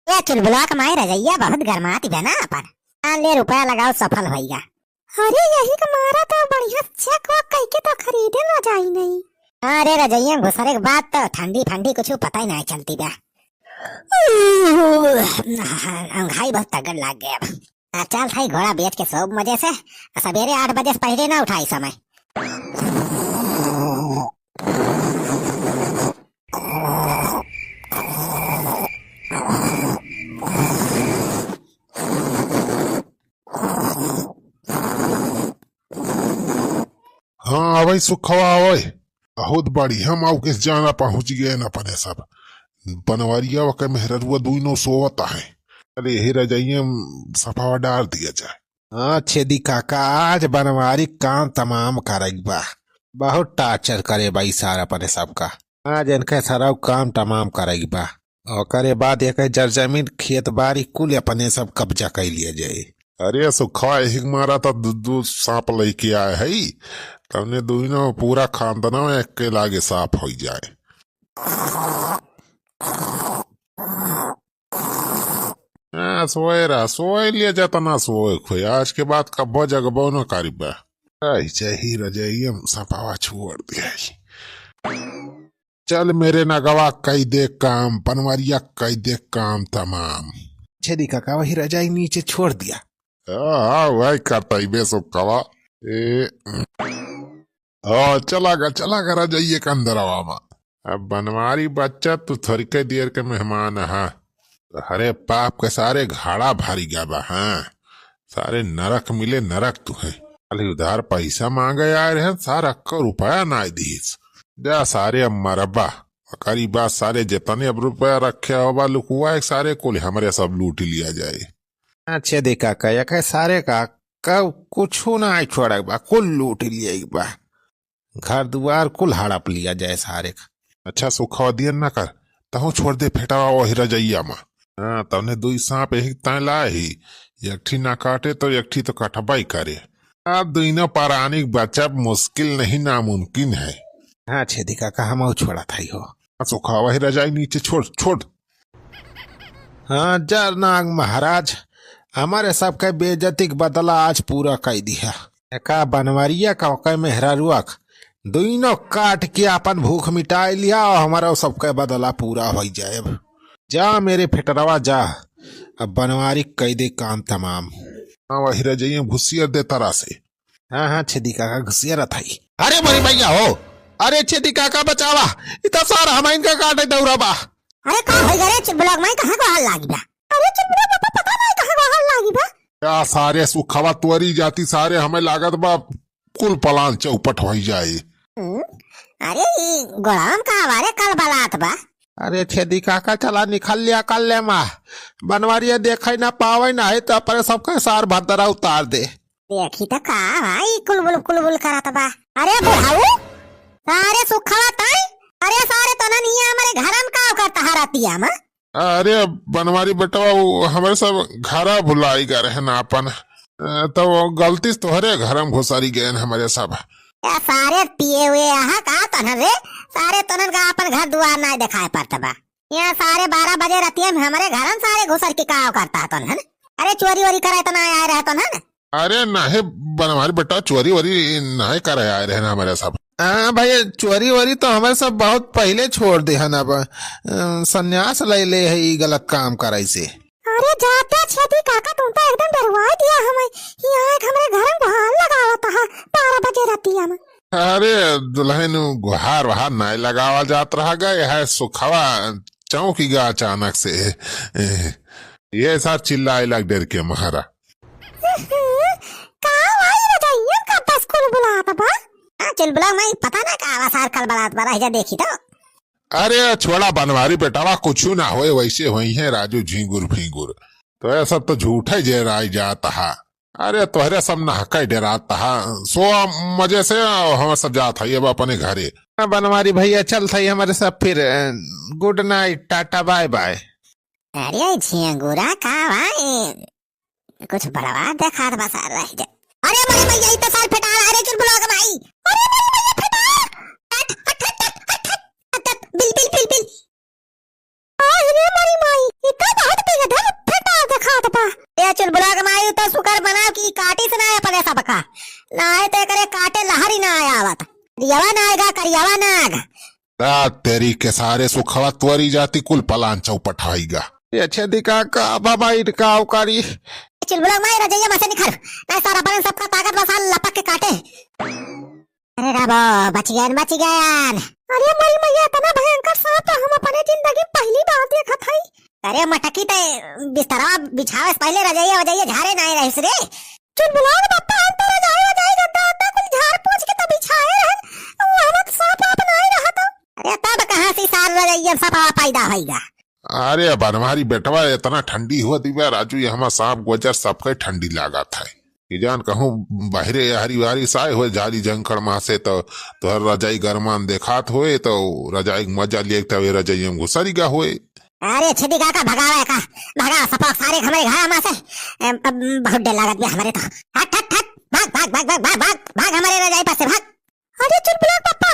ये चुलबुला कमाई रजैया बहुत गरमाती है ना अपन। ले रुपया लगाओ सफल भैया। अरे यही कमारा तो बढ़िया चेक वक कह के तो खरीदे ना जाई नहीं। अरे रजैया घुसरे के बाद तो ठंडी ठंडी कुछ पता ही नहीं चलती बा। अंघाई बहुत तगड़ लग गया। चल थाई घोड़ा बेच के सब मजे से सवेरे 8 बजे से पहले ना उठाई समय। हाँ भाई सुखवा आवय बहुत बड़ी हम आउ किस जाना पहुंच गए न अपने सब बनवारिया वके मेहरुआ दुनो सोवता है। अरे यही रजाइए सफावा डाल दिया जाए। हाँ छेदी काका आज बनवारी काम तमाम करेगी बा। बहुत टार्चर करे भाई सारा अपने सबका। आज इनके सारा काम तमाम करेगी बा और करे बाद एक जमीन खेत बाड़ी कुल अपने सब कब्जा कर लिया जाए। अरे सुखवा एक मारा तो दू सांप लेके आए है तमने दुनो पूरा खानदाना एक के लागे साफ हो जाए। सोए लिया जाता ना सोए खोए आज के बाद कब्बो जगबो न कारिबा ही रजाई सफावा छोड़ दिया। चल मेरे नगवा कई दे काम बनवारिया कई दे काम तमाम। छेदी काका वही रजाई नीचे छोड़ दिया। हाँ वही करता ही बेसो कवा चला गा रजाइए के अंदर आवा। अब बनवारी बच्चा तू थोड़ी के देर के मेहमान है। हरे पाप के सारे घाड़ा भारी गाबा। हाँ सारे नरक मिले नरक तू है। खाली उधार पैसा मांगे आए रहे सारा का रुपया ना दीस जा सारे अब मरबा करी बात सारे जितने अब रुपया रखे होगा लुकुआ एक सारे को हमारे सब लूट लिया जाए। अच्छे देखा कह सारे का कुछ ना छोड़ा बा कुल लूट लिया बा। घर दुआर कुल हड़प लिया जाए सारे का। अच्छा सुखा दिया न कर तहु छोड़ दे फेटावा वही रजैया में। हाँ तवने दुई सांप एक तय लाए ही एकठी ना काटे तो एकठी तो कटबाई करे। अब दुनो पौराणिक बचा मुश्किल नहीं नामुमकिन है। हाँ छेदी काका हम छोड़ा था ही हो। सुखा वही रजाई नीचे छोड़। हाँ जरनाग महाराज हमारे सबके बेइज्जती के बदला आज पूरा कर दिया। का बनवारिया का मेहरारुआ दोनों काट के अपन भूख मिटा लिया और हमारा सबका बदला पूरा हो जाए। अब जा मेरे फेटरवा जा अब बनवारी कई दे काम तमाम। हाँ वही रजाइए घुसियर दे तरह से। हाँ छेदी काका घुसियर था ही। अरे मरी भैया हो अरे छेदी काका बचावा इतना सारा हम इनका काटे दौरा बा। अरे कहाँ हो गए ब्लॉग में कहाँ को हाल लागी बा। अरे चिपड़ा पापा पता नहीं कहाँ को हाल लागी बा। क्या सारे सुखवा तुअरी जाती सारे हमें लागत बा कुल पलान चौपट हो जाए। अरे गोलाम का हमारे कल बलात बा। अरे छेदी काका चला निकल लिया कल ले माँ बनवारिया देखे ना पावे ना है तो अपने सबका सार भद्रा उतार दे। देखी तो का भाई कुलबुल करत बा। अरे बुढ़ाऊ सारे सुखवा ताई अरे सारे तो नहीं हमारे घर में का करता हरातिया में। अरे बनवारी बेटा हमारे सब घरा भुलाई गए रहे ना अपन तो गलती से तोहरे घर में घुसारी गए हमारे सब। सारे पिए हुए यहाँ का तनन रे सारे तनन का अपन घर दुआर ना दिखाई पड़ता बा। यहाँ सारे 12 बजे रतिया में हमारे घर में सारे घुसर के का करता है तनन। अरे चोरी वोरी करे तो ना आए रहे तनन। अरे नहीं बनवारी बेटा चोरी वोरी नहीं करे आए रहे ना हमारे सब। हाँ भाई चोरी वोरी तो हमारे सब बहुत पहले छोड़ दे है ना संन्यास ले है ये गलत काम करे से। अरे जाते छेदी काका तुम तो एकदम डरवा दिया हमें। यहाँ एक हमारे घर में गुहार लगावा था 12 बजे रतिया में। अरे दुल्हन गुहार वहार नहीं लगावा जात रहा गए है सुखवा चौकी गा अचानक से ये सार चिल्लाए लग डर के महारा। चुलबुला मैं पता ना का सार कल बलात बरा जा देखी तो। अरे छोड़ा बनवारी बेटावा कुछ ना होए वैसे वही है राजू झींगुर फींगुर तो ये सब तो झूठे जेराई जाता है। अरे तोहरे सब नहका डराता है सो मजे से हम सब जात है अब अपने घरे। बनवारी भैया चल था हमारे सब फिर good night tata bye bye. अरे झिंगुरा का भाई कुछ बड़वा देखा बस रह जा। अरे मेरे भैया इतना साल फटा अरे चुलबुला का भाई। अरे मेरे भैया फटा बिल। अरे मेरी माई इतना बहुत बाबा। ए चुलबुला कमाई तो शुक्र बनाओ कि काटी से ना आया पड़े सबका, ना आए तो करे काटे लहरी ना आया आवत। करियावा नाग करियावा नाग तेरी के सारे सुखवा त्वरी जाती कुल पलान चौपटाईगा। ये छेदी काका बाबा इटका उकारी चुलबुला कमाई रजैया मसे निखर ना सारा बन सबका ताकत बसा लपक के काटे। अरे राबो बच गए। अरे मरी मैया इतना भयंकर सांप तो हम अपने जिंदगी में पहली बार देखत हई। अरे मटकी ते बिस्तरा बिछावे से पहले रजैया वजैया झारे ना रहिस रे। चुलबुला के बापा हम तो रजाई गद्दा अद्दा कुल झाड़ पोंछ के तो बिछाए रहन, वो हम तो सांप आप नहीं रहा तो। अरे तब कहाँ से सार रजैया सब पैदा होइगा। अरे बनवारी बेटवा इतना ठंडी हुआ दिव्या राजू, ये हमारा सांप गोचर सबके ठंडी लागत है कि जान कहूँ बाहरे हरी वारी साए हुए जाली जंकड़ माँ से तो हर रजाई गरमान देखात हुए तो रजाई मजा लिए तवे रजाई में घुसरी गा हुए। अरे छेदी काका भगा सपा सारे हमारे घर में से बहुत डर लागत भी हमारे तो। हट हट हट भाग हमारे रजाई पास से भाग। अरे चुलबुला पापा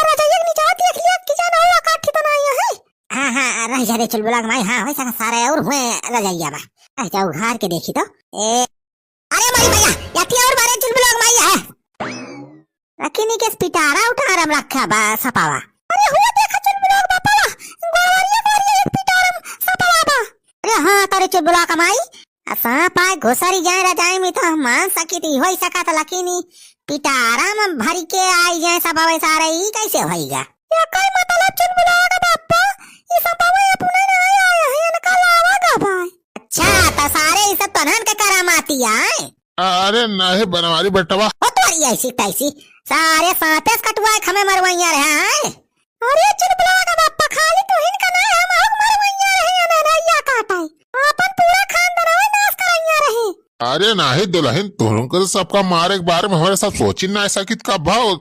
रजाई के नीचे देख लिया कि जान और काठी तो नहीं है। हाँ रह जा रे चुलबुला कमाई। हाँ वैसा सारे और हुए रजाइया में ऐसा उघार के देखी तो अरे मरी भैया याती और मारे चुलबुला कमाई है रखी के पिटारा उठा रम रखा बा सपावा। अरे हुआ देखा चुलबुला पापा गोवारिया पिटारम सपावा बा। अरे हाँ तारे चुलबुला कमाई सांप आए घुसरी जाए रजाई में तो मान सकी थी हो सका तो लकीनी पिटारा में भरी के आई जाए सपावे सारे ही कैसे होइगा। या कई मतलब चुलबुला का पापा ये सपावा अपने नहीं आया है इनका लावागा भाई। अच्छा तो सारे इस तनहन के करामाती आए। अरे नहीं बनवारी बेटवा हो तुम्हारी ऐसी तैसी सारे सांपे कटवाए हमें मरवाइया रहे हैं। अरे चुलबुला का बापा खाली तो इनका ना है हम मरवाइया रहे ना नैया काटाई अपन पूरा खानदान नाश कराइया रहे। अरे नाही दुल्हन तुमको सबका मारे के बारे में हमारे साथ सोची ना ऐसा कि का भाव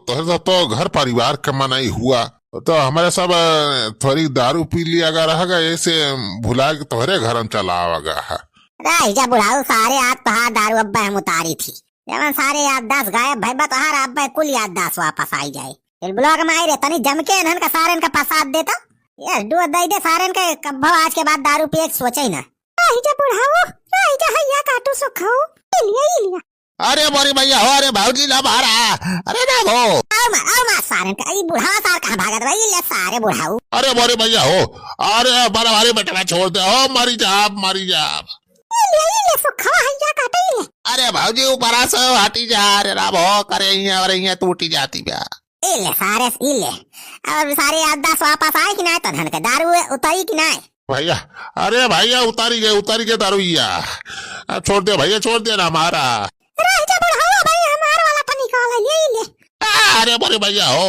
तो घर परिवार का मनाई हुआ तो हमारे सब थोड़ी दारू पी लिया रहेगा ऐसे भुला के तुम्हारे घर में चला आवागा है। राजा बुढ़ाऊ सारे याद पहाड़ दारू अब्बा हम उतारी थी जब सारे याददाश्त गायब भाई तोहार अब्बा कुल याददाश्त वापस आई जाए। ब्लॉग में आई रे तनी जम के इन्हन का सारे इनका प्रसाद देता यस डू दई दे सारे इनके कब्बो आज के बाद दारू पिए सोचे ही ना। राजा बुढ़ाऊ राजा हैया काटू सुखाऊ इलिया अरे मोरी भैया हो अरे भाऊजी ना मारा अरे ना वो आओ मार सारे इनका ये बुढ़ा सार कहाँ भागत भाई ले सारे बुढ़ाऊ। अरे मोरी भैया हो अरे बनवारी बेटवा छोड़ दे हो मारी जाप इलिया सुखावा हैया काटे इलिया। अरे भाऊजी ऊपर से हटी जा अरे राम हो करे यहाँ टूटी जाती ब्या इले सारे इले और सारे याददाश्त वापस आए कि ना तो धन के दारू उतारी कि ना भैया। अरे भैया उतारी गए दारूया छोड़ दे भैया छोड़ दे ना हमारा। राजा बुढ़ाऊ भाई हमारा वाला तो निकाल ले। अरे मोरी भैया हो